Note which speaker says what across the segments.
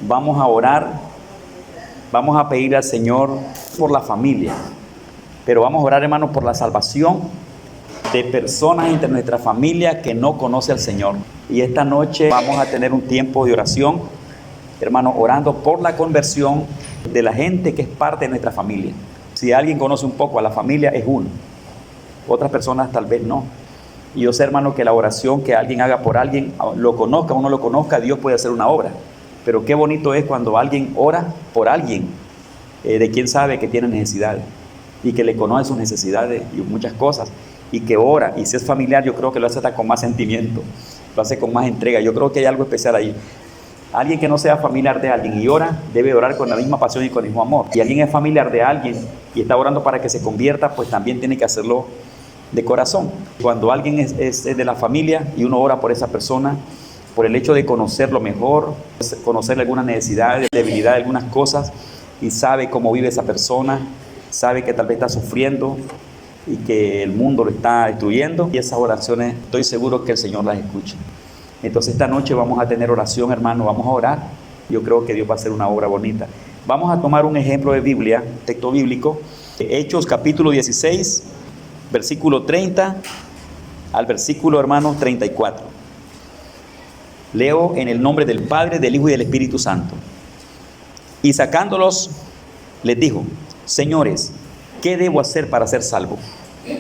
Speaker 1: vamos a orar, vamos a pedir al Señor por la familia, pero vamos a orar, hermanos, por la salvación de personas entre nuestra familia que no conoce al Señor. Y esta noche vamos a tener un tiempo de oración, hermanos, orando por la conversión de la gente que es parte de nuestra familia. Si alguien conoce un poco a la familia, es uno. Otras personas tal vez no. Y yo sé, hermano, que la oración que alguien haga por alguien, lo conozca o no lo conozca, Dios puede hacer una obra. Pero qué bonito es cuando alguien ora por alguien de quien sabe que tiene necesidades y que le conoce sus necesidades y muchas cosas, y que ora. Y si es familiar, yo creo que lo hace hasta con más sentimiento, lo hace con más entrega. Yo creo que hay algo especial ahí. Alguien que no sea familiar de alguien y ora, debe orar con la misma pasión y con el mismo amor. Si alguien es familiar de alguien y está orando para que se convierta, pues también tiene que hacerlo de corazón. Cuando alguien es de la familia y uno ora por esa persona, por el hecho de conocerlo mejor, conocerle algunas necesidades, debilidades, algunas cosas, y sabe cómo vive esa persona, sabe que tal vez está sufriendo y que el mundo lo está destruyendo, y esas oraciones estoy seguro que el Señor las escucha. Entonces esta noche vamos a tener oración, hermano, vamos a orar. Yo creo que Dios va a hacer una obra bonita. Vamos a tomar un ejemplo de Biblia, texto bíblico, Hechos capítulo 16, versículo 30 al versículo, hermano, 34. Leo en el nombre del Padre, del Hijo y del Espíritu Santo. Y sacándolos, les dijo: Señores, ¿qué debo hacer para ser salvo?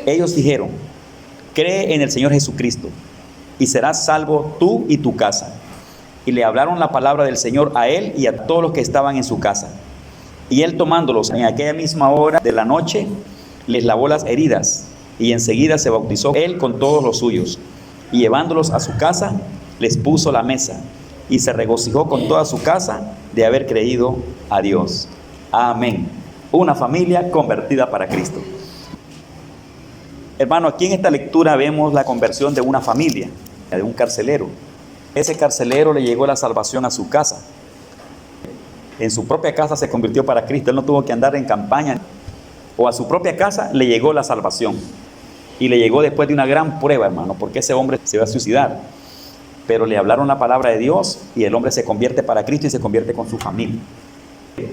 Speaker 1: Ellos dijeron: cree en el Señor Jesucristo, y serás salvo tú y tu casa. Y le hablaron la palabra del Señor a él y a todos los que estaban en su casa. Y él, tomándolos en aquella misma hora de la noche, les lavó las heridas, y enseguida se bautizó él con todos los suyos. Y llevándolos a su casa, les puso la mesa, y se regocijó con toda su casa de haber creído a Dios. Amén. Una familia convertida para Cristo. Hermano, aquí en esta lectura vemos la conversión de una familia, de un carcelero. Ese carcelero le llegó la salvación a su casa. En su propia casa se convirtió para Cristo. Él no tuvo que andar en campaña. O a su propia casa le llegó la salvación. Y le llegó después de una gran prueba, hermano, porque ese hombre se va a suicidar. Pero le hablaron la palabra de Dios y el hombre se convierte para Cristo y se convierte con su familia.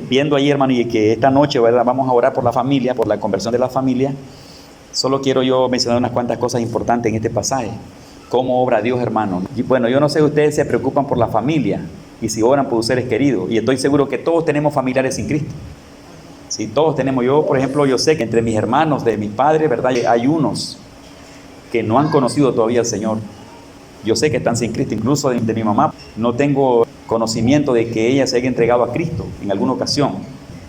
Speaker 1: Viendo ahí, hermano, y que esta noche, ¿verdad?, vamos a orar por la familia, por la conversión de la familia. Solo quiero yo mencionar unas cuantas cosas importantes en este pasaje. ¿Cómo obra Dios, hermano? Y bueno, yo no sé, ustedes se preocupan por la familia y si oran por sus seres queridos. Y estoy seguro que todos tenemos familiares sin Cristo. Sí, todos tenemos. Yo, por ejemplo, yo sé que entre mis hermanos, de mis padres, ¿verdad?, hay unos que no han conocido todavía al Señor. Yo sé que están sin Cristo. Incluso de mi mamá no tengo conocimiento de que ella se haya entregado a Cristo en alguna ocasión.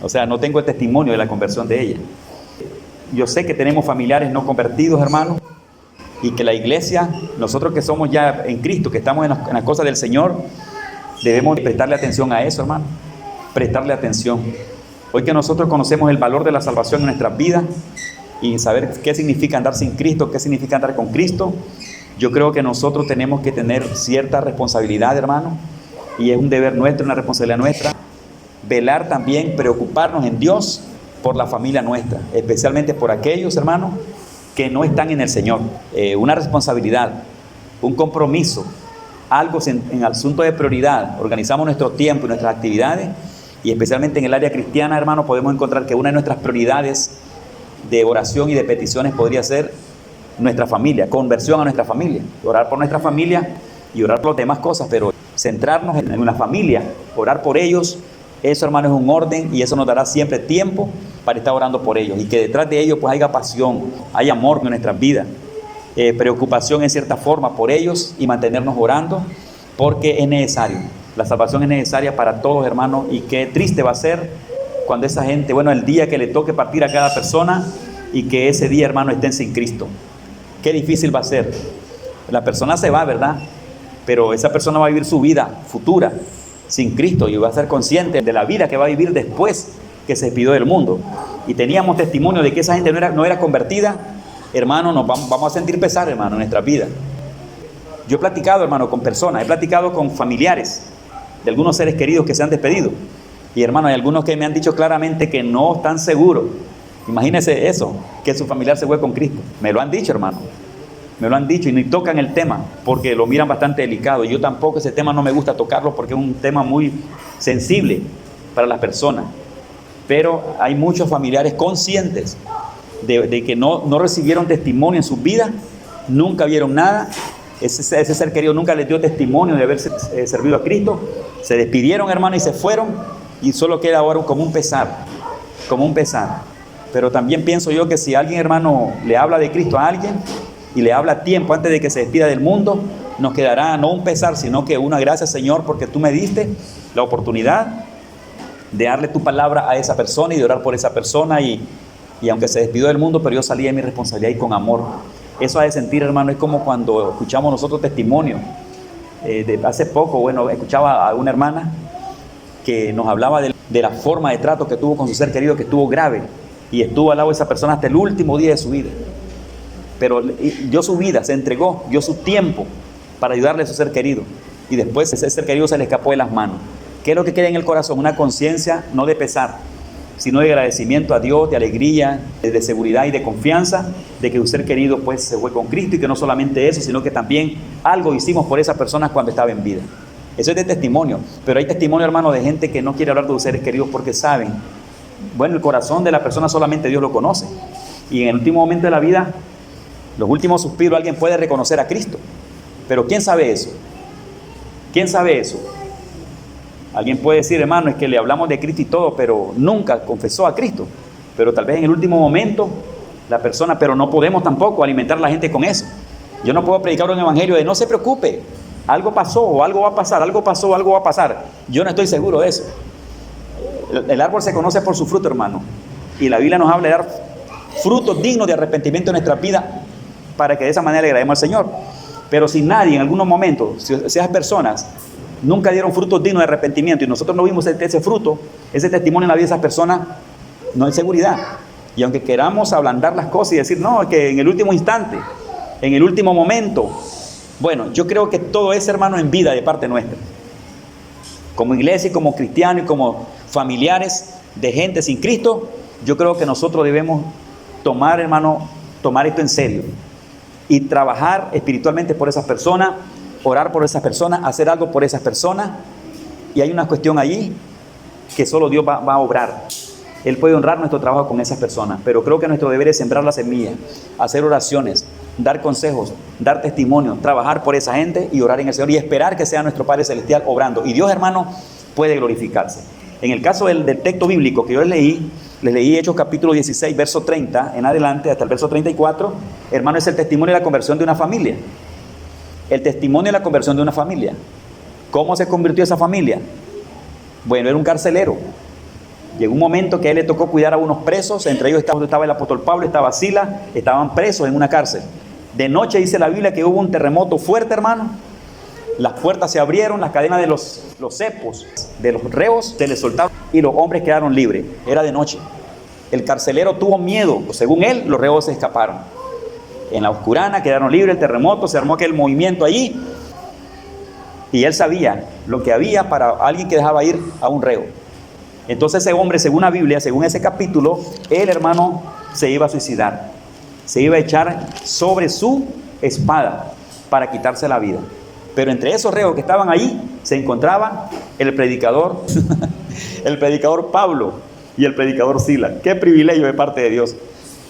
Speaker 1: O sea, no tengo el testimonio de la conversión de ella. Yo sé que tenemos familiares no convertidos, hermano, y que la iglesia, nosotros que somos ya en Cristo, que estamos en las cosas del Señor, debemos prestarle atención a eso, hermano. Prestarle atención. Hoy que nosotros conocemos el valor de la salvación en nuestras vidas y saber qué significa andar sin Cristo, qué significa andar con Cristo, yo creo que nosotros tenemos que tener cierta responsabilidad, hermano, y es un deber nuestro, una responsabilidad nuestra, velar también, preocuparnos en Dios por la familia nuestra, especialmente por aquellos, hermanos, que no están en el Señor. Una responsabilidad, un compromiso, algo en asunto de prioridad. Organizamos nuestro tiempo y nuestras actividades, y especialmente en el área cristiana, hermano, podemos encontrar que una de nuestras prioridades de oración y de peticiones podría ser nuestra familia, conversión a nuestra familia, orar por nuestra familia y orar por las demás cosas, pero centrarnos en una familia, orar por ellos. Eso, hermano, es un orden, y eso nos dará siempre tiempo para estar orando por ellos, y que detrás de ellos pues haya pasión, haya amor en nuestras vidas, preocupación en cierta forma por ellos, y mantenernos orando, porque es necesario. La salvación es necesaria para todos, hermanos, y qué triste va a ser cuando esa gente, bueno, el día que le toque partir a cada persona y que ese día, hermano, estén sin Cristo. Qué difícil va a ser. La persona se va, ¿verdad? Pero esa persona va a vivir su vida futura sin Cristo y va a ser consciente de la vida que va a vivir después que se despidió del mundo. Y teníamos testimonio de que esa gente no era convertida. Hermano, nos vamos a sentir pesar, hermano, en nuestras vidas. Yo he platicado, hermano, con personas, he platicado con familiares de algunos seres queridos que se han despedido. Y, hermano, hay algunos que me han dicho claramente que no están seguros. Imagínense eso, que su familiar se fue con Cristo. Me lo han dicho, hermano. Me lo han dicho, y ni tocan el tema porque lo miran bastante delicado. Yo tampoco, ese tema no me gusta tocarlo porque es un tema muy sensible para las personas. Pero hay muchos familiares conscientes de que no recibieron testimonio en sus vidas, nunca vieron nada. Ese ser querido nunca les dio testimonio de haber servido a Cristo. Se despidieron, hermano, y se fueron, y solo queda ahora como un pesar, como un pesar. Pero también pienso yo que si alguien, hermano, le habla de Cristo a alguien y le habla a tiempo antes de que se despida del mundo, nos quedará no un pesar, sino que una gracias, Señor, porque tú me diste la oportunidad de darle tu palabra a esa persona y de orar por esa persona, y aunque se despidió del mundo, pero yo salí de mi responsabilidad y con amor. Eso ha de sentir, hermano, es como cuando escuchamos nosotros testimonio. Hace poco, bueno, escuchaba a una hermana que nos hablaba de la forma de trato que tuvo con su ser querido, que estuvo grave, y estuvo al lado de esa persona hasta el último día de su vida. Pero dio su vida, se entregó, dio su tiempo para ayudarle a su ser querido, y después ese ser querido se le escapó de las manos. ¿Qué es lo que queda en el corazón? Una conciencia no de pesar, sino de agradecimiento a Dios, de alegría, de seguridad y de confianza de que un ser querido pues se fue con Cristo, y que no solamente eso, sino que también algo hicimos por esas personas cuando estaba en vida. Eso es de testimonio. Pero hay testimonio, hermano, de gente que no quiere hablar de sus seres queridos porque saben, bueno, el corazón de la persona solamente Dios lo conoce, y en el último momento de la vida, los últimos suspiros, alguien puede reconocer a Cristo. Pero ¿quién sabe eso? ¿Quién sabe eso? Alguien puede decir, hermano, es que le hablamos de Cristo y todo, pero nunca confesó a Cristo. Pero tal vez en el último momento la persona, pero no podemos tampoco alimentar a la gente con eso. Yo no puedo predicar un evangelio de no se preocupe, algo pasó o algo va a pasar, algo pasó o algo va a pasar. Yo no estoy seguro de eso. El árbol se conoce por su fruto, hermano. Y la Biblia nos habla de dar frutos dignos de arrepentimiento en nuestra vida, para que de esa manera le agrademos al Señor. Pero si nadie en algunos momentos, si esas personas nunca dieron frutos dignos de arrepentimiento y nosotros no vimos ese fruto, ese testimonio en la vida de esas personas, no hay seguridad. Y aunque queramos ablandar las cosas y decir, no, que en el último instante, en el último momento, bueno, yo creo que todo es, hermano, en vida de parte nuestra. Como iglesia y como cristianos y como familiares de gente sin Cristo, yo creo que nosotros debemos tomar, hermano, tomar esto en serio y trabajar espiritualmente por esas personas, orar por esas personas, hacer algo por esas personas. Y hay una cuestión allí que solo Dios va a obrar. Él puede honrar nuestro trabajo con esas personas, pero creo que nuestro deber es sembrar la semilla, hacer oraciones, dar consejos, dar testimonio, trabajar por esa gente y orar en el Señor y esperar que sea nuestro Padre Celestial obrando. Y Dios, hermano, puede glorificarse. En el caso del texto bíblico que yo les leí Hechos capítulo 16, verso 30 en adelante hasta el verso 34, hermano, es el testimonio de la conversión de una familia. El testimonio de la conversión de una familia. ¿Cómo se convirtió esa familia? Bueno, era un carcelero. Llegó un momento que a él le tocó cuidar a unos presos, entre ellos estaba el apóstol Pablo, estaba Silas, estaban presos en una cárcel. De noche dice la Biblia que hubo un terremoto fuerte, hermano. Las puertas se abrieron, las cadenas de los cepos de los reos se les soltaron y los hombres quedaron libres. Era de noche. El carcelero tuvo miedo, según él, los reos se escaparon. En la oscurana quedaron libres, el terremoto, se armó aquel movimiento allí. Y él sabía lo que había para alguien que dejaba ir a un reo. Entonces ese hombre, según la Biblia, según ese capítulo, el hermano se iba a suicidar. Se iba a echar sobre su espada para quitarse la vida. Pero entre esos reos que estaban ahí se encontraba el predicador, el predicador Pablo y el predicador Silas. Qué privilegio de parte de Dios.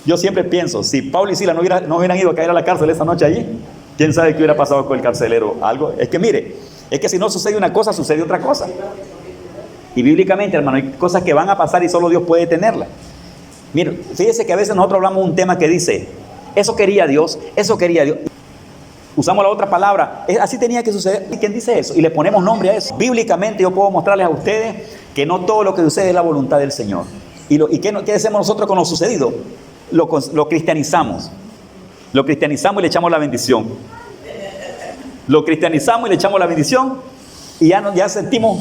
Speaker 1: Yo siempre pienso, si Pablo y Silas no hubieran ido a caer a la cárcel esa noche allí, ¿quién sabe qué hubiera pasado con el carcelero? Algo. Es que mire, es que si no sucede una cosa, sucede otra cosa. Y bíblicamente, hermano, hay cosas que van a pasar y solo Dios puede tenerlas. Mire, fíjese que a veces nosotros hablamos de un tema que dice, eso quería Dios, eso quería Dios. Usamos la otra palabra, así tenía que suceder. ¿Y quién dice eso? Y le ponemos nombre a eso. Bíblicamente yo puedo mostrarles a ustedes que no todo lo que sucede es la voluntad del Señor. ¿Y qué hacemos nosotros con lo sucedido? Lo cristianizamos. Lo cristianizamos y le echamos la bendición. Lo cristianizamos y le echamos la bendición y ya sentimos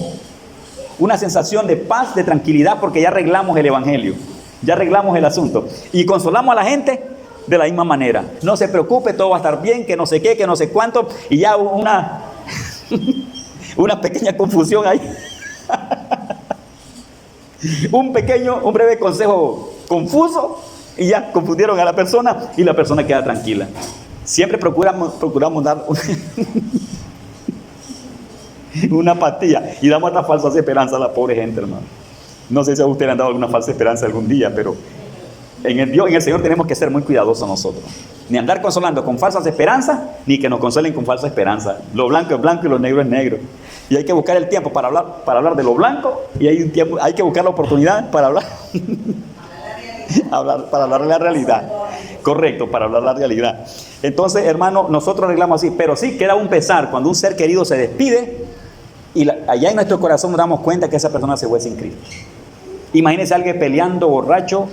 Speaker 1: una sensación de paz, de tranquilidad, porque ya arreglamos el evangelio, ya arreglamos el asunto y consolamos a la gente de la misma manera. No se preocupe, todo va a estar bien, que no sé qué, que no sé cuánto, y ya una pequeña confusión ahí. un breve consejo confuso y ya confundieron a la persona y la persona queda tranquila. Siempre procuramos dar una pastilla y damos estas falsas esperanzas a la pobre gente, hermano. No sé si a usted le han dado alguna falsa esperanza algún día, pero en el Señor tenemos que ser muy cuidadosos nosotros. Ni andar consolando con falsas esperanzas, ni que nos consuelen con falsa esperanza. Lo blanco es blanco y lo negro es negro. Y hay que buscar el tiempo para hablar de lo blanco, y hay que buscar la oportunidad para hablar, para hablar de la realidad. Correcto, para hablar de la realidad. Entonces, hermano, nosotros arreglamos así, pero sí queda un pesar cuando un ser querido se despide y allá en nuestro corazón nos damos cuenta que esa persona se fue sin Cristo. Imagínense a alguien peleando, borracho,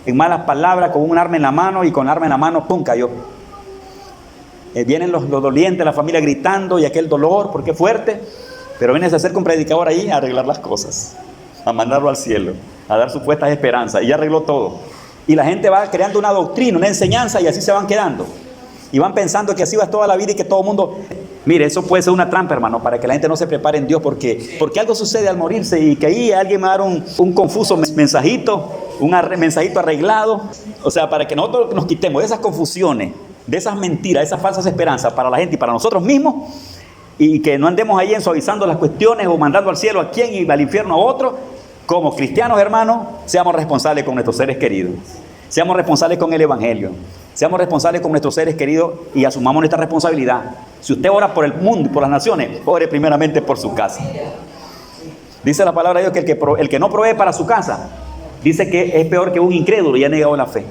Speaker 1: en malas palabras, con un arma en la mano, y con el arma en la mano, ¡pum!, cayó. Vienen los dolientes, la familia gritando, y aquel dolor, porque es fuerte, pero viene a hacer con un predicador ahí a arreglar las cosas, a mandarlo al cielo, a dar supuestas esperanzas, y ya arregló todo. Y la gente va creando una doctrina, una enseñanza, y así se van quedando. Y van pensando que así va toda la vida y que todo el mundo... Mire, eso puede ser una trampa, hermano, para que la gente no se prepare en Dios, porque algo sucede al morirse, y que ahí alguien me va a dar un confuso mensajito, mensajito arreglado. O sea, para que nosotros nos quitemos de esas confusiones, de esas mentiras, de esas falsas esperanzas para la gente y para nosotros mismos, y que no andemos ahí suavizando las cuestiones o mandando al cielo a quien y al infierno a otro. Como cristianos, hermanos, seamos responsables con nuestros seres queridos. Seamos responsables con el Evangelio. Seamos responsables con nuestros seres queridos y asumamos nuestra responsabilidad. Si usted ora por el mundo y por las naciones, ore primeramente por su casa. Dice la palabra de Dios que el que no provee para su casa, dice que es peor que un incrédulo y ha negado la fe.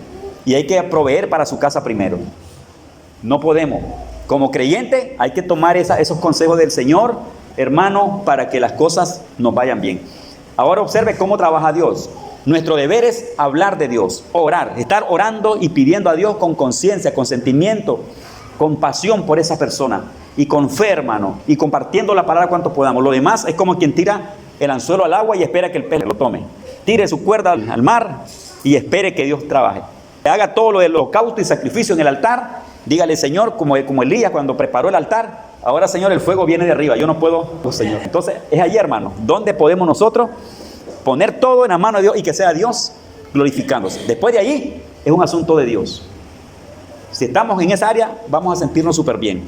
Speaker 1: Y hay que proveer para su casa primero. No podemos. Como creyente hay que tomar esos consejos del Señor, hermano, para que las cosas nos vayan bien. Ahora observe cómo trabaja Dios. Nuestro deber es hablar de Dios, orar, estar orando y pidiendo a Dios con conciencia, con sentimiento, con pasión por esa persona y con fe, hermano, y compartiendo la palabra cuanto podamos. Lo demás es como quien tira el anzuelo al agua y espera que el pez lo tome. Tire su cuerda al mar y espere que Dios trabaje. Haga todo lo del holocausto y sacrificio en el altar. Dígale, Señor, como Elías cuando preparó el altar: ahora, Señor, el fuego viene de arriba, yo no puedo, Señor. Entonces es allí, hermano, donde podemos nosotros poner todo en la mano de Dios y que sea Dios glorificándose. Después de allí es un asunto de Dios. Si estamos en esa área, vamos a sentirnos súper bien.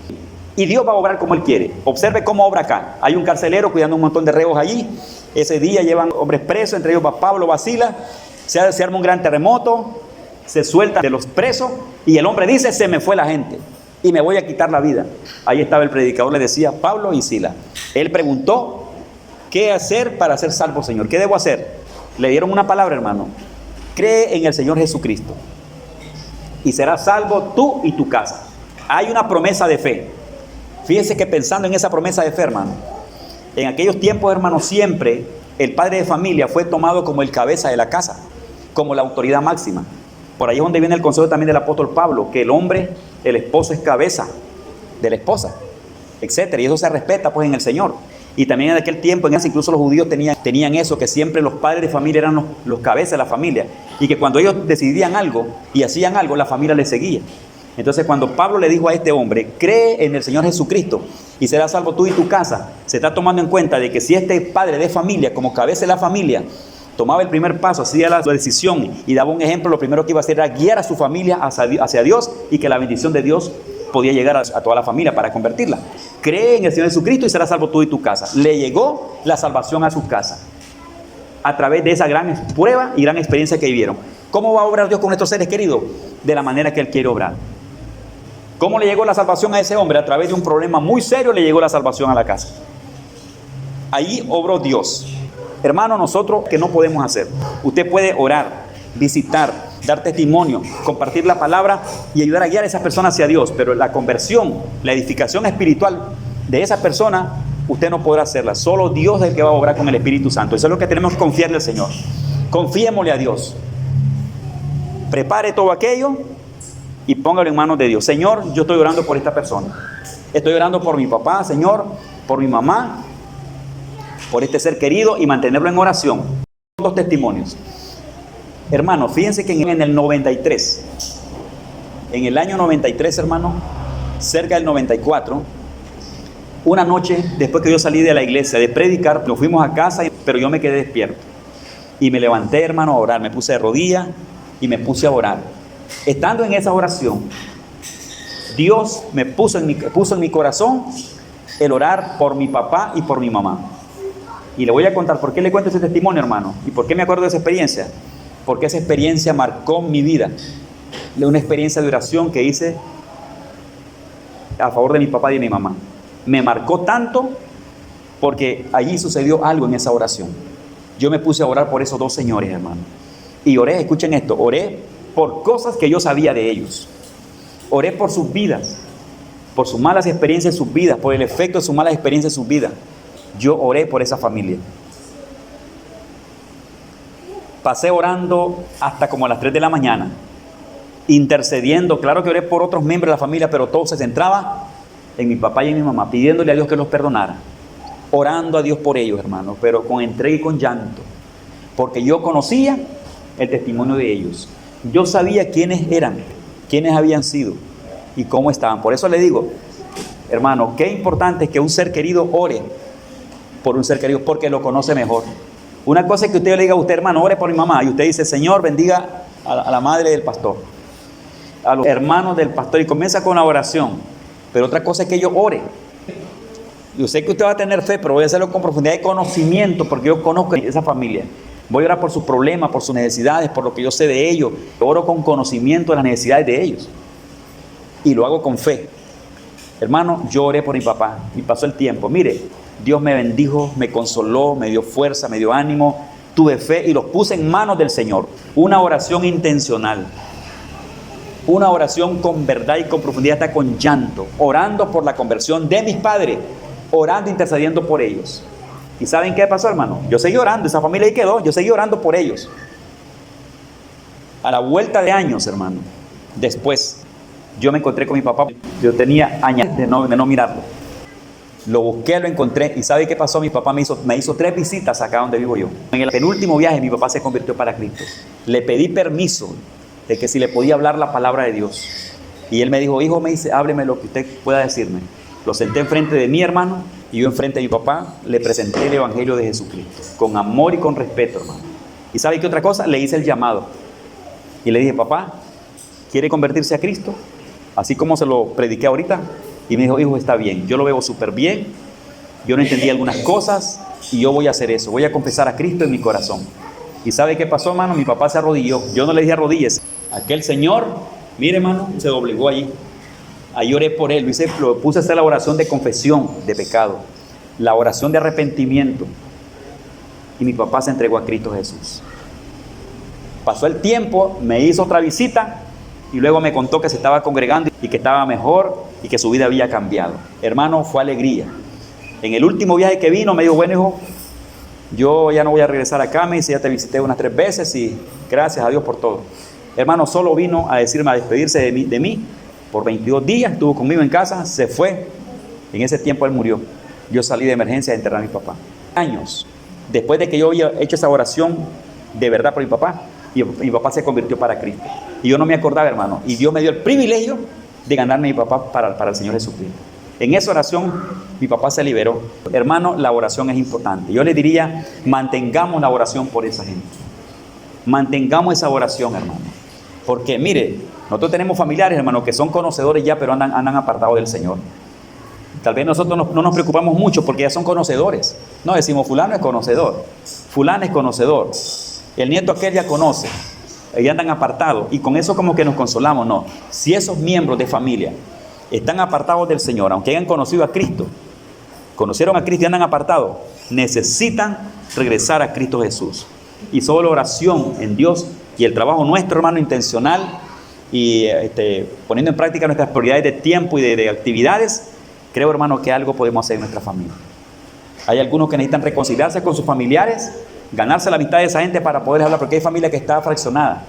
Speaker 1: Y Dios va a obrar como Él quiere. Observe cómo obra acá. Hay un carcelero cuidando un montón de reos allí. Ese día llevan hombres presos, entre ellos va Pablo, va Silas. Se arma un gran terremoto, se suelta de los presos y el hombre dice: se me fue la gente y me voy a quitar la vida. Ahí estaba el predicador, le decía Pablo y Silas. Él preguntó: ¿qué hacer para ser salvo, Señor? ¿Qué debo hacer? Le dieron una palabra, hermano: cree en el Señor Jesucristo y serás salvo tú y tu casa. Hay una promesa de fe. Fíjense que pensando en esa promesa de fe, hermano, en aquellos tiempos, hermano, siempre el padre de familia fue tomado como el cabeza de la casa, como la autoridad máxima. Por ahí es donde viene el consejo también del apóstol Pablo, que el hombre, el esposo, es cabeza de la esposa, etcétera. Y eso se respeta pues en el Señor. Y también en aquel tiempo, incluso los judíos tenían eso, que siempre los padres de familia eran los cabezas de la familia, y que cuando ellos decidían algo y hacían algo, la familia les seguía. Entonces, cuando Pablo le dijo a este hombre: cree en el Señor Jesucristo y serás salvo tú y tu casa, se está tomando en cuenta de que si este padre de familia, como cabeza de la familia, tomaba el primer paso, hacía la decisión y daba un ejemplo, lo primero que iba a hacer era guiar a su familia hacia Dios, y que la bendición de Dios podía llegar a toda la familia para convertirla. Cree en el Señor Jesucristo y serás salvo tú y tu casa. Le llegó la salvación a su casa a través de esa gran prueba y gran experiencia que vivieron. ¿Cómo va a obrar Dios con nuestros seres queridos? De la manera que Él quiere obrar. ¿Cómo le llegó la salvación a ese hombre? A través de un problema muy serio le llegó la salvación a la casa. Ahí obró Dios. Hermano, nosotros, ¿qué no podemos hacer? Usted puede orar, visitar, dar testimonio, compartir la palabra y ayudar a guiar a esas personas hacia Dios, pero la conversión, la edificación espiritual de esa persona, usted no podrá hacerla. Solo Dios es el que va a obrar con el Espíritu Santo. Eso es lo que tenemos que confiarle al Señor. Confiémosle a Dios. Prepare todo aquello y póngalo en manos de Dios. Señor, yo estoy orando por esta persona. Estoy orando por mi papá, Señor, por mi mamá, por este ser querido, y mantenerlo en oración. Dos testimonios. Hermano, fíjense que en el 93, en el año 93, hermano, cerca del 94, una noche, después que yo salí de la iglesia de predicar, nos fuimos a casa, pero yo me quedé despierto. Y me levanté, hermano, a orar. Me puse de rodillas y me puse a orar. Estando en esa oración, Dios me puso en mi corazón el orar por mi papá y por mi mamá. Y le voy a contar por qué le cuento ese testimonio, hermano, y por qué me acuerdo de esa experiencia. Porque esa experiencia marcó mi vida. Una experiencia de oración que hice a favor de mi papá y de mi mamá. Me marcó tanto porque allí sucedió algo en esa oración. Yo me puse a orar por esos dos señores, hermano. Y oré, escuchen esto, oré por cosas que yo sabía de ellos. Oré por sus vidas, por sus malas experiencias en sus vidas, por el efecto de sus malas experiencias en sus vidas. Yo oré por esa familia. Pasé orando hasta como a las 3 de la mañana, intercediendo. Claro que oré por otros miembros de la familia, pero todo se centraba en mi papá y en mi mamá, pidiéndole a Dios que los perdonara, orando a Dios por ellos, hermanos, pero con entrega y con llanto, porque yo conocía el testimonio de ellos. Yo sabía quiénes eran, quiénes habían sido y cómo estaban. Por eso le digo, hermano, qué importante es que un ser querido ore por un ser querido, porque lo conoce mejor. Una cosa es que usted le diga a usted, hermano, ore por mi mamá, y usted dice, Señor, bendiga a la madre del pastor, a los hermanos del pastor, y comienza con la oración. Pero otra cosa es que yo ore. Yo sé que usted va a tener fe, pero voy a hacerlo con profundidad de conocimiento, porque yo conozco a esa familia. Voy a orar por sus problemas, por sus necesidades, por lo que yo sé de ellos. Oro con conocimiento de las necesidades de ellos. Y lo hago con fe. Hermano, yo oré por mi papá y pasó el tiempo. Mire, Dios me bendijo, me consoló, me dio fuerza, me dio ánimo. Tuve fe y los puse en manos del Señor. Una oración intencional. Una oración con verdad y con profundidad, hasta con llanto. Orando por la conversión de mis padres. Orando, intercediendo por ellos. ¿Y saben qué pasó, hermano? Yo seguí orando, esa familia ahí quedó, yo seguí orando por ellos. A la vuelta de años, hermano, después, yo me encontré con mi papá. Yo tenía años de no mirarlo. Lo busqué, lo encontré, y ¿sabe qué pasó? Mi papá me hizo 3 visitas acá donde vivo yo. En el penúltimo viaje, mi papá se convirtió para Cristo. Le pedí permiso de que si le podía hablar la palabra de Dios. Y él me dijo, hijo, me dice, hábleme lo que usted pueda decirme. Lo senté enfrente de mi hermano y yo enfrente de mi papá le presenté el evangelio de Jesucristo, con amor y con respeto, hermano. ¿Y sabe qué otra cosa? Le hice el llamado. Y le dije, papá, ¿quiere convertirse a Cristo? Así como se lo prediqué ahorita. Y me dijo, hijo, está bien, yo lo veo súper bien. Yo no entendí algunas cosas y yo voy a hacer eso. Voy a confesar a Cristo en mi corazón. ¿Y sabe qué pasó, hermano? Mi papá se arrodilló. Yo no le dije arrodilles. Aquel señor, mire, hermano, se doblegó allí. Ahí oré por él, lo puse a hacer la oración de confesión de pecado, la oración de arrepentimiento. Y mi papá se entregó a Cristo Jesús. Pasó el tiempo, me hizo otra visita y luego me contó que se estaba congregando y que estaba mejor y que su vida había cambiado. Hermano, fue alegría. En el último viaje que vino me dijo, bueno, hijo, yo ya no voy a regresar acá, me dice, ya te visité unas 3 veces y gracias a Dios por todo. Hermano, solo vino a decirme, a despedirse de mí. Por 22 días estuvo conmigo en casa, se fue. En ese tiempo él murió. Yo salí de emergencia a enterrar a mi papá. Años después de que yo había hecho esa oración de verdad por mi papá, y mi papá se convirtió para Cristo. Y yo no me acordaba, hermano. Y Dios me dio el privilegio de ganarme a mi papá para el Señor Jesucristo. En esa oración mi papá se liberó. Hermano, la oración es importante. Yo le diría, mantengamos la oración por esa gente. Mantengamos esa oración, hermano. Porque mire, nosotros tenemos familiares, hermanos, que son conocedores ya, pero andan apartados del Señor. Tal vez nosotros no nos preocupamos mucho porque ya son conocedores. No, decimos, fulano es conocedor, fulano es conocedor. El nieto aquel ya conoce, y andan apartados. Y con eso como que nos consolamos. No, si esos miembros de familia están apartados del Señor, aunque hayan conocido a Cristo, conocieron a Cristo y andan apartados, necesitan regresar a Cristo Jesús. Y solo oración en Dios y el trabajo nuestro, hermano, intencional, y poniendo en práctica nuestras prioridades de tiempo y de actividades, creo, hermano, que algo podemos hacer en nuestra familia. Hay algunos que necesitan reconciliarse con sus familiares, ganarse la amistad de esa gente para poder hablar, porque hay familia que está fraccionada,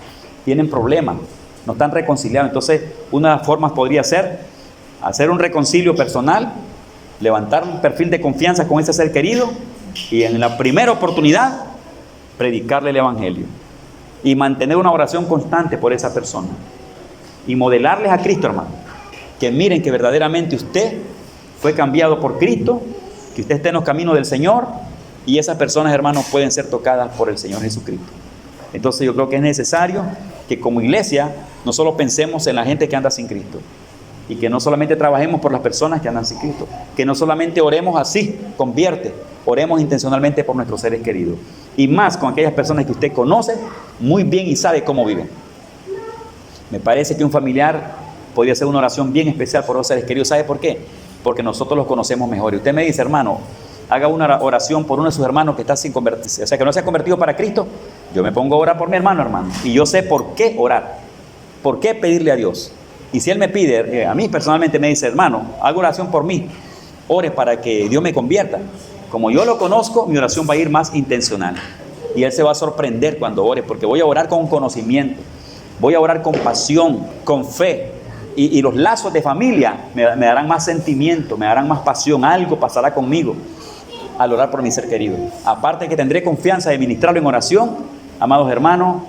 Speaker 1: tienen problemas, no están reconciliados. Entonces, una de las formas podría ser hacer un reconcilio personal, levantar un perfil de confianza con ese ser querido y en la primera oportunidad predicarle el evangelio y mantener una oración constante por esa persona y modelarles a Cristo, hermano, que miren que verdaderamente usted fue cambiado por Cristo, que usted está en los caminos del Señor, y esas personas, hermanos, pueden ser tocadas por el Señor Jesucristo. Entonces yo creo que es necesario que como iglesia no solo pensemos en la gente que anda sin Cristo, Y que no solamente trabajemos por las personas que andan sin Cristo, que no solamente oremos así, convierte, oremos intencionalmente por nuestros seres queridos. Y más con aquellas personas que usted conoce muy bien y sabe cómo viven. Me parece que un familiar podría hacer una oración bien especial por los seres queridos. ¿Sabe por qué? Porque nosotros los conocemos mejor. Y usted me dice, hermano, haga una oración por uno de sus hermanos que está sin convertirse, o sea, que no se ha convertido para Cristo. Yo me pongo a orar por mi hermano. Y yo sé por qué orar, por qué pedirle a Dios. Y si él me pide, a mí personalmente me dice, hermano, haga oración por mí, ore para que Dios me convierta. Como yo lo conozco, mi oración va a ir más intencional. Y él se va a sorprender cuando ore, porque voy a orar con conocimiento, voy a orar con pasión, con fe. Y los lazos de familia me darán más sentimiento, me darán más pasión. Algo pasará conmigo al orar por mi ser querido. Aparte que tendré confianza de ministrarlo en oración, amados hermanos,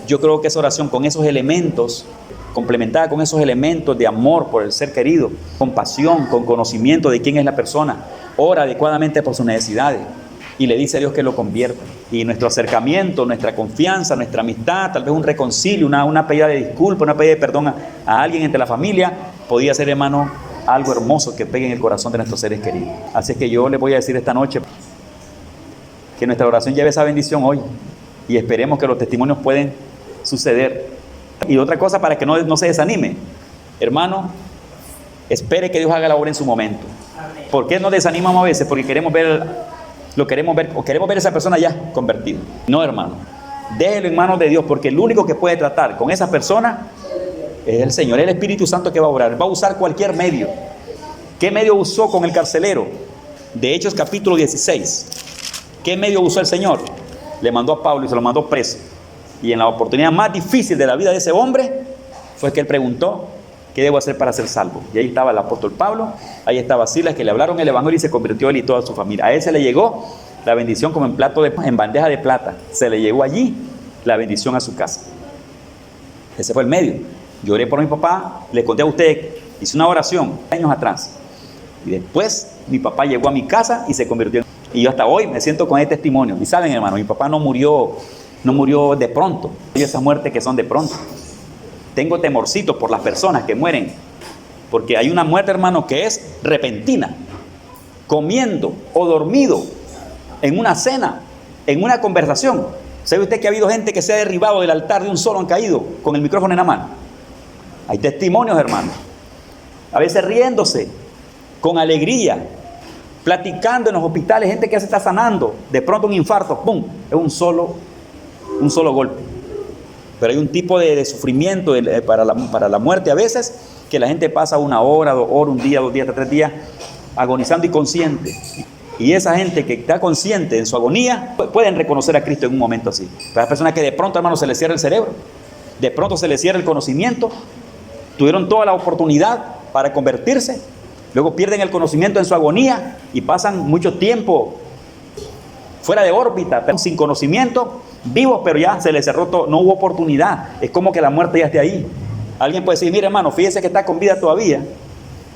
Speaker 1: yo creo que esa oración con esos elementos, complementada con esos elementos de amor por el ser querido, con pasión, con conocimiento de quién es la persona, ora adecuadamente por sus necesidades y le dice a Dios que lo convierta. Y nuestro acercamiento, nuestra confianza, nuestra amistad, tal vez un reconcilio, una pedida de disculpa, una pedida de perdón a alguien entre la familia, podía ser, hermano, algo hermoso que pegue en el corazón de nuestros seres queridos. Así es que yo les voy a decir esta noche que nuestra oración lleve esa bendición hoy y esperemos que los testimonios pueden suceder. Y otra cosa para que no se desanime, hermano, espere que Dios haga la obra en su momento. ¿Por qué nos desanimamos a veces? Porque queremos ver a esa persona ya convertida. No, hermano, déjelo en manos de Dios, porque el único que puede tratar con esa persona es el Señor, el Espíritu Santo que va a obrar. Va a usar cualquier medio. ¿Qué medio usó con el carcelero? De Hechos capítulo 16. ¿Qué medio usó el Señor? Le mandó a Pablo y se lo mandó preso. Y en la oportunidad más difícil de la vida de ese hombre fue que él preguntó, ¿qué debo hacer para ser salvo? Y ahí estaba el apóstol Pablo, ahí estaba Silas, que le hablaron el evangelio y se convirtió él y toda su familia. A él se le llegó la bendición como en bandeja de plata. Se le llegó allí la bendición a su casa. Ese fue el medio. Yo oré por mi papá, le conté a usted, hice una oración años atrás. Y después mi papá llegó a mi casa y se convirtió. Y yo hasta hoy me siento con ese testimonio. Y saben, hermano, mi papá no murió de pronto. Hay esas muertes que son de pronto. Tengo temorcito por las personas que mueren, porque hay una muerte, hermano, que es repentina, comiendo o dormido en una cena, en una conversación. ¿Sabe usted que ha habido gente que se ha derribado del altar de un solo, han caído con el micrófono en la mano? Hay testimonios, hermano. A veces riéndose, con alegría, platicando en los hospitales, gente que se está sanando, de pronto un infarto, ¡pum!, es un solo golpe. Pero hay un tipo de sufrimiento para la muerte a veces, que la gente pasa 1 hora, 2 horas, 1 día, 2 días, 3 días, agonizando y consciente. Y esa gente que está consciente en su agonía, pueden reconocer a Cristo en un momento así. Pero hay personas que de pronto, hermano, se les cierra el cerebro, de pronto se les cierra el conocimiento, tuvieron toda la oportunidad para convertirse, luego pierden el conocimiento en su agonía y pasan mucho tiempo fuera de órbita, pero sin conocimiento, vivos, pero ya se les cerró todo, no hubo oportunidad. Es como que la muerte ya esté ahí. Alguien puede decir, mire, hermano, fíjese que está con vida todavía,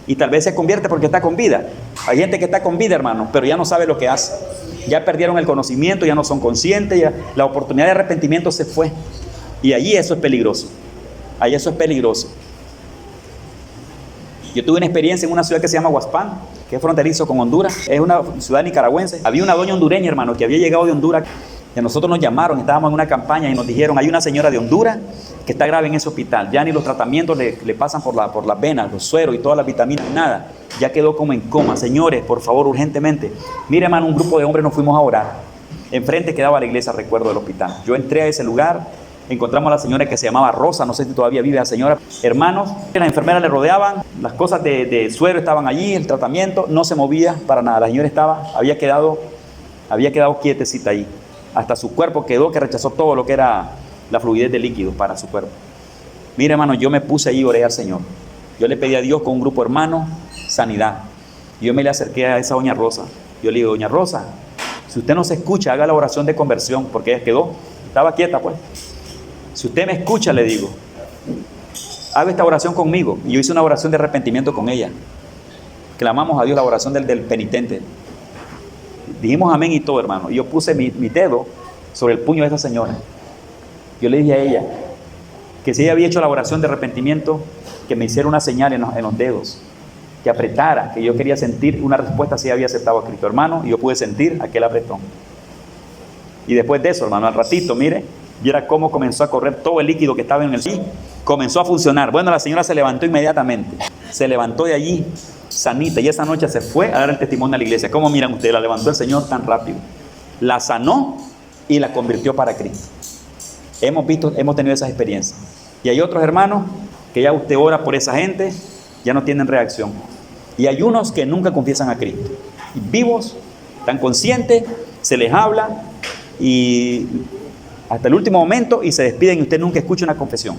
Speaker 1: y tal vez se convierte porque está con vida. Hay gente que está con vida, hermano, pero ya no sabe lo que hace. Ya perdieron el conocimiento, ya no son conscientes, ya la oportunidad de arrepentimiento se fue. Y allí eso es peligroso. Ahí eso es peligroso. Yo tuve una experiencia en una ciudad que se llama Huaspán, que es fronterizo con Honduras. Es una ciudad nicaragüense. Había una doña hondureña, hermano, que había llegado de Honduras. Y a nosotros nos llamaron, estábamos en una campaña y nos dijeron, hay una señora de Honduras que está grave en ese hospital. Ya ni los tratamientos le pasan por las venas, los sueros y todas las vitaminas, nada. Ya quedó como en coma. Señores, por favor, urgentemente. Mire, hermano, un grupo de hombres nos fuimos a orar. Enfrente quedaba la iglesia, recuerdo, del hospital. Yo entré a ese lugar. Encontramos a la señora que se llamaba Rosa, no sé si todavía vive la señora. Hermanos, las enfermeras le rodeaban, las cosas de suero estaban allí, el tratamiento no se movía para nada. La señora había quedado quietecita ahí. Hasta su cuerpo quedó que rechazó todo lo que era la fluidez de líquido para su cuerpo. Mire, hermano, yo me puse allí y oré al Señor. Yo le pedí a Dios con un grupo hermano sanidad. Y yo me le acerqué a esa doña Rosa. Yo le digo, doña Rosa, si usted no se escucha, haga la oración de conversión, porque ella estaba quieta pues. Si usted me escucha, le digo, haga esta oración conmigo. Y yo hice una oración de arrepentimiento con ella. Clamamos a Dios la oración del penitente. Dijimos amén y todo, hermano. Y yo puse mi dedo sobre el puño de esa señora. Yo le dije a ella que si ella había hecho la oración de arrepentimiento, que me hiciera una señal en los dedos, que apretara, que yo quería sentir una respuesta si había aceptado a Cristo, hermano, y yo pude sentir aquel apretón. Y después de eso, hermano, al ratito, mire, viera cómo comenzó a correr todo el líquido que estaba en el sí, comenzó a funcionar. Bueno, la señora se levantó inmediatamente, se levantó de allí sanita, y esa noche se fue a dar el testimonio a la iglesia. ¿Cómo miran ustedes? La levantó el Señor tan rápido, la sanó y la convirtió para Cristo. Hemos tenido esas experiencias. Y hay otros hermanos que ya usted ora por esa gente, ya no tienen reacción. Y hay unos que nunca confiesan a Cristo. Y vivos, están conscientes, se les habla y hasta el último momento y se despiden y usted nunca escucha una confesión.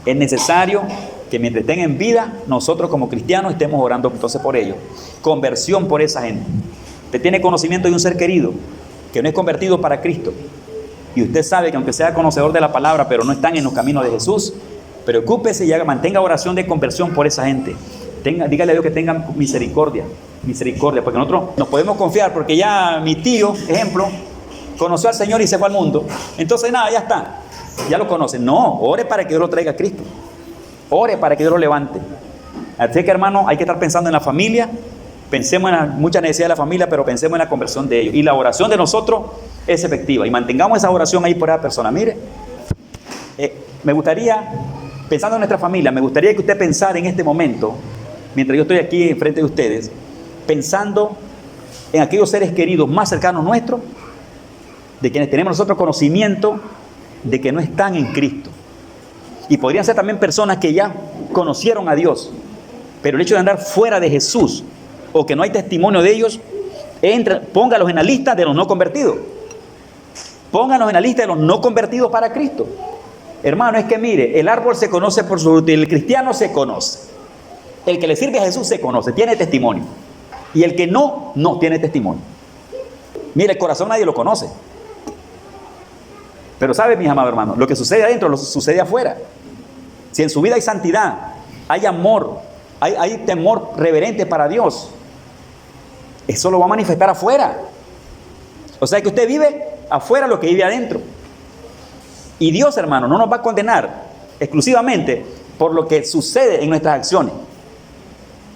Speaker 1: Es necesario que mientras estén en vida, nosotros como cristianos estemos orando entonces por ellos. Conversión por esa gente. Usted tiene conocimiento de un ser querido que no es convertido para Cristo. Y usted sabe que aunque sea conocedor de la palabra, pero no están en los caminos de Jesús, preocúpese y mantenga oración de conversión por esa gente. Dígale a Dios que tenga misericordia, porque nosotros nos podemos confiar, porque ya mi tío, ejemplo, conoció al Señor y se fue al mundo. Entonces nada, ya está, ya lo conoce. No, ore para que Dios lo traiga a Cristo. Ore para que Dios lo levante. Así que hermano, hay que estar pensando en la familia. Pensemos en las muchas necesidades de la familia, pero pensemos en la conversión de ellos. Y la oración de nosotros es efectiva. Y mantengamos esa oración ahí por esa persona. Mire, me gustaría, pensando en nuestra familia, me gustaría que usted pensara en este momento, mientras yo estoy aquí enfrente de ustedes, pensando en aquellos seres queridos más cercanos nuestros, de quienes tenemos nosotros conocimiento de que no están en Cristo. Y podrían ser también personas que ya conocieron a Dios, pero el hecho de andar fuera de Jesús, o que no hay testimonio de ellos, póngalos en la lista de los no convertidos. Póngalos en la lista de los no convertidos para Cristo. Hermano, es que mire, el árbol se conoce por su fruto, y el cristiano se conoce. El que le sirve a Jesús se conoce, tiene testimonio. Y el que no tiene testimonio. Mire, el corazón nadie lo conoce. Pero sabe, mis amados hermanos, lo que sucede adentro lo sucede afuera. Si en su vida hay santidad, hay amor, hay temor reverente para Dios, eso lo va a manifestar afuera. O sea que usted vive afuera lo que vive adentro. Y Dios, hermano, no nos va a condenar exclusivamente por lo que sucede en nuestras acciones.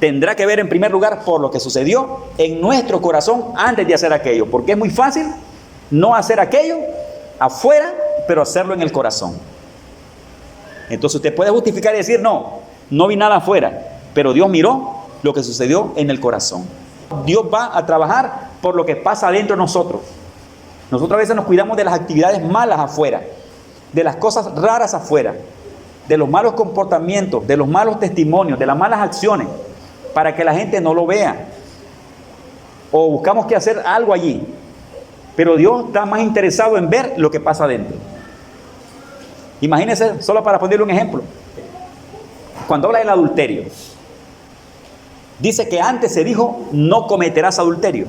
Speaker 1: Tendrá que ver en primer lugar por lo que sucedió en nuestro corazón antes de hacer aquello. Porque es muy fácil no hacer aquello afuera, pero hacerlo en el corazón. Entonces usted puede justificar y decir, no vi nada afuera, pero Dios miró lo que sucedió en el corazón. Dios va a trabajar por lo que pasa dentro de nosotros. Nosotros a veces nos cuidamos de las actividades malas afuera, de las cosas raras afuera, de los malos comportamientos, de los malos testimonios, de las malas acciones, para que la gente no lo vea. O buscamos que hacer algo allí. Pero Dios está más interesado en ver lo que pasa adentro. Imagínense, solo para ponerle un ejemplo. Cuando habla del adulterio, dice que antes se dijo, no cometerás adulterio.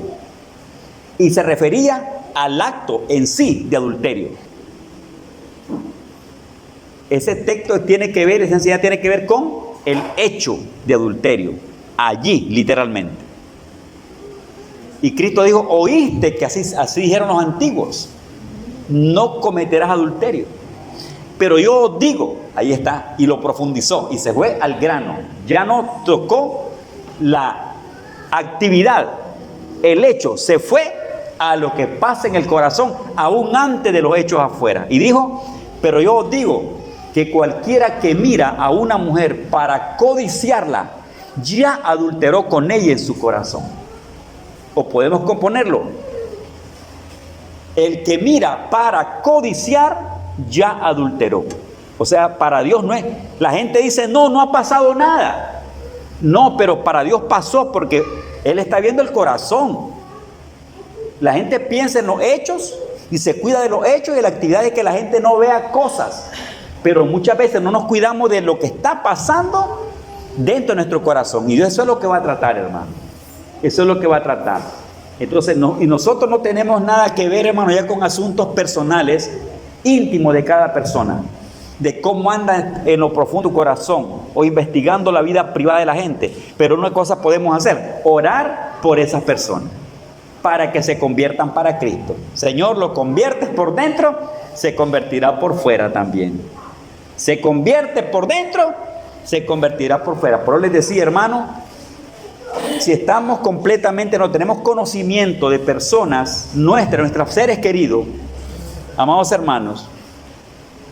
Speaker 1: Y se refería al acto en sí de adulterio. Ese texto tiene que ver, esa enseñanza tiene que ver con el hecho de adulterio. Allí, literalmente. Y Cristo dijo, oíste que así dijeron los antiguos, no cometerás adulterio. Pero yo os digo, ahí está, y lo profundizó, y se fue al grano. Ya no tocó la actividad, el hecho, se fue a lo que pasa en el corazón, aún antes de los hechos afuera. Y dijo, pero yo os digo, que cualquiera que mira a una mujer para codiciarla, ya adulteró con ella en su corazón. O podemos componerlo, el que mira para codiciar, ya adulteró. O sea, para Dios no es. La gente dice, no ha pasado nada. No, pero para Dios pasó, porque Él está viendo el corazón. La gente piensa en los hechos y se cuida de los hechos y de la actividad de que la gente no vea cosas. Pero muchas veces no nos cuidamos de lo que está pasando dentro de nuestro corazón. Y eso es lo que va a tratar, hermano. Eso es lo que va a tratar. Entonces, y nosotros no tenemos nada que ver, hermano, ya con asuntos personales, íntimos de cada persona. De cómo anda en lo profundo corazón, o investigando la vida privada de la gente. Pero una cosa podemos hacer, orar por esas personas, para que se conviertan para Cristo. Señor, lo conviertes por dentro, se convertirá por fuera también. Se convierte por dentro, se convertirá por fuera. Pero les decía, hermano, si estamos completamente, no tenemos conocimiento de personas nuestros seres queridos, amados hermanos,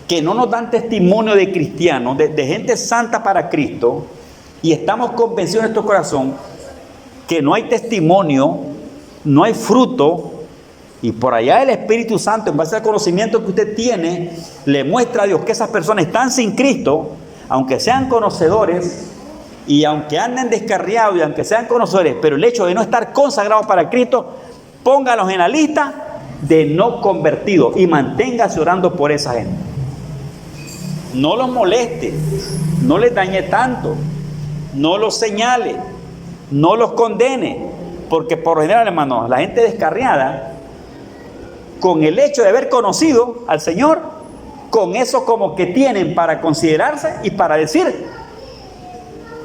Speaker 1: que no nos dan testimonio de cristianos, de gente santa para Cristo, y estamos convencidos en nuestro corazón que no hay testimonio, no hay fruto, y por allá el Espíritu Santo, en base al conocimiento que usted tiene, le muestra a Dios que esas personas están sin Cristo, aunque sean conocedores, y aunque anden descarriados, y aunque sean conocedores, pero el hecho de no estar consagrados para Cristo, póngalos en la lista de no convertidos, y manténgase orando por esa gente. No los moleste, no les dañe tanto, no los señale, no los condene, porque por lo general, hermanos, la gente descarriada, con el hecho de haber conocido al Señor, con eso como que tienen para considerarse y para decir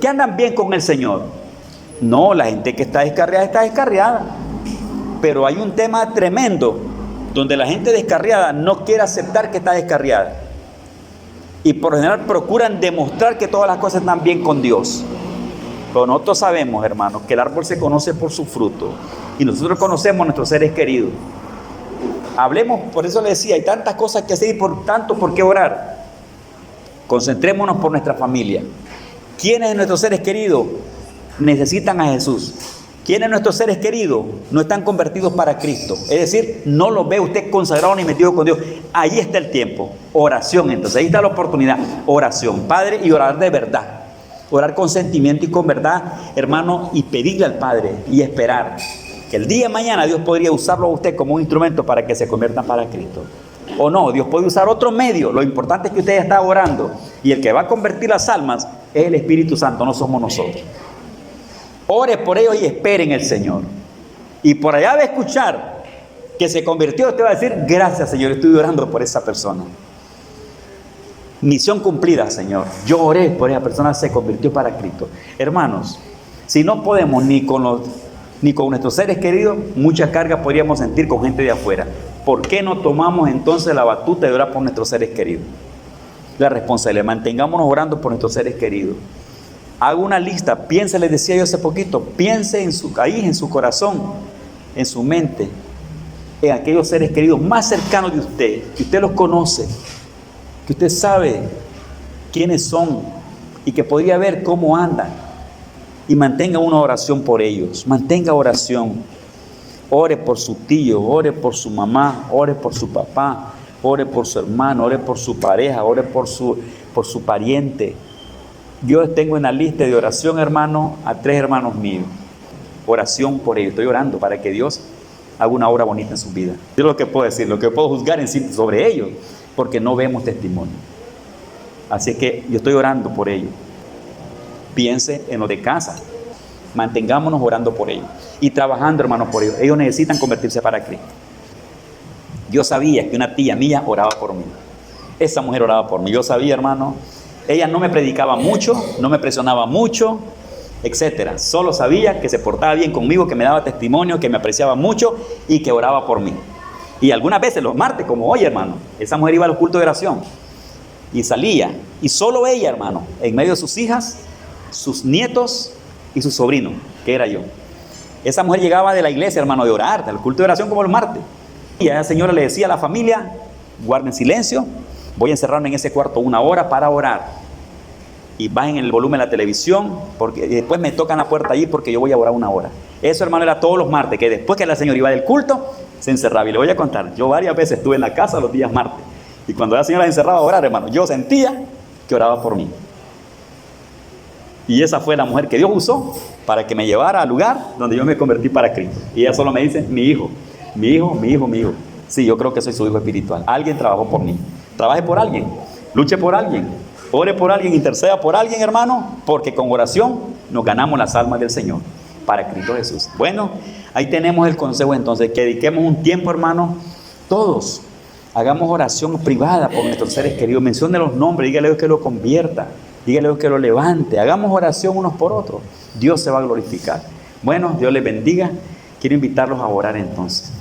Speaker 1: que andan bien con el Señor. No, la gente que está descarriada, pero hay un tema tremendo donde la gente descarriada no quiere aceptar que está descarriada, y por lo general procuran demostrar que todas las cosas están bien con Dios. Pero nosotros sabemos, hermanos, que el árbol se conoce por su fruto, y nosotros conocemos a nuestros seres queridos. Hablemos, por eso le decía, hay tantas cosas que hacer y por tanto por qué orar. Concentrémonos por nuestra familia. ¿Quiénes de nuestros seres queridos necesitan a Jesús? ¿Quiénes de nuestros seres queridos no están convertidos para Cristo? Es decir, no los ve usted consagrado ni metido con Dios. Ahí está el tiempo. Oración, entonces, ahí está la oportunidad. Oración, Padre, y orar de verdad. Orar con sentimiento y con verdad, hermano, y pedirle al Padre y esperar que el día de mañana Dios podría usarlo a usted como un instrumento para que se conviertan para Cristo. O no, Dios puede usar otro medio. Lo importante es que usted está orando, y el que va a convertir las almas es el Espíritu Santo, no somos nosotros. Ore por ellos y espere en el Señor. Y por allá va a escuchar que se convirtió, usted va a decir: gracias, Señor, estoy orando por esa persona. Misión cumplida, Señor. Yo oré por esa persona, se convirtió para Cristo. Hermanos, si no podemos ni con nuestros seres queridos, mucha carga podríamos sentir con gente de afuera. ¿Por qué no tomamos entonces la batuta de orar por nuestros seres queridos? La responsabilidad, mantengámonos orando por nuestros seres queridos. Haga una lista, piense, les decía yo hace poquito, piense en su corazón, en su mente, en aquellos seres queridos más cercanos de usted, que usted los conoce, que usted sabe quiénes son y que podría ver cómo andan, y mantenga una oración por ellos. Mantenga oración. Ore por su tío, ore por su mamá, ore por su papá, ore por su hermano, ore por su pareja, ore por su pariente. Yo tengo en la lista de oración, hermano, a 3 hermanos míos. Oración por ellos. Estoy orando para que Dios haga una obra bonita en su vida. Yo lo que puedo decir, lo que puedo juzgar en sí sobre ellos, porque no vemos testimonio. Así que yo estoy orando por ellos. Piense en lo de casa. Mantengámonos orando por ellos y trabajando, hermanos, por ellos. Ellos necesitan convertirse para Cristo. Yo sabía que una tía mía oraba por mí. Esa mujer oraba por mí. Yo sabía, hermano, ella no me predicaba mucho, no me presionaba mucho, etcétera. Solo sabía que se portaba bien conmigo, que me daba testimonio, que me apreciaba mucho y que oraba por mí. Y algunas veces los martes, como hoy, hermano, esa mujer iba a los cultos de oración y salía. Y solo ella, hermano, en medio de sus hijas, sus nietos y sus sobrinos, que era yo. Esa mujer llegaba de la iglesia, hermano, de orar, del culto de oración como el martes. Y a esa señora le decía a la familia: guarden silencio, voy a encerrarme en ese cuarto 1 hora para orar. Y bajen el volumen de la televisión, porque después me tocan la puerta allí porque yo voy a orar 1 hora. Eso, hermano, era todos los martes, que después que la señora iba del culto, se encerraba. Y le voy a contar, yo varias veces estuve en la casa los días martes. Y cuando la señora se encerraba a orar, hermano, yo sentía que oraba por mí. Y esa fue la mujer que Dios usó para que me llevara al lugar donde yo me convertí para Cristo. Y ella solo me dice: mi hijo, mi hijo, mi hijo, mi hijo. Sí, yo creo que soy su hijo espiritual. Alguien trabajó por mí. Trabaje por alguien, luche por alguien, ore por alguien, interceda por alguien, hermano, porque con oración nos ganamos las almas del Señor para Cristo Jesús. Bueno, ahí tenemos el consejo entonces, que dediquemos un tiempo, hermano, todos hagamos oración privada por nuestros seres queridos. Mencione los nombres, dígale a Dios que lo convierta, dígale a Dios que lo levante. Hagamos oración unos por otros. Dios se va a glorificar. Bueno, Dios les bendiga. Quiero invitarlos a orar entonces.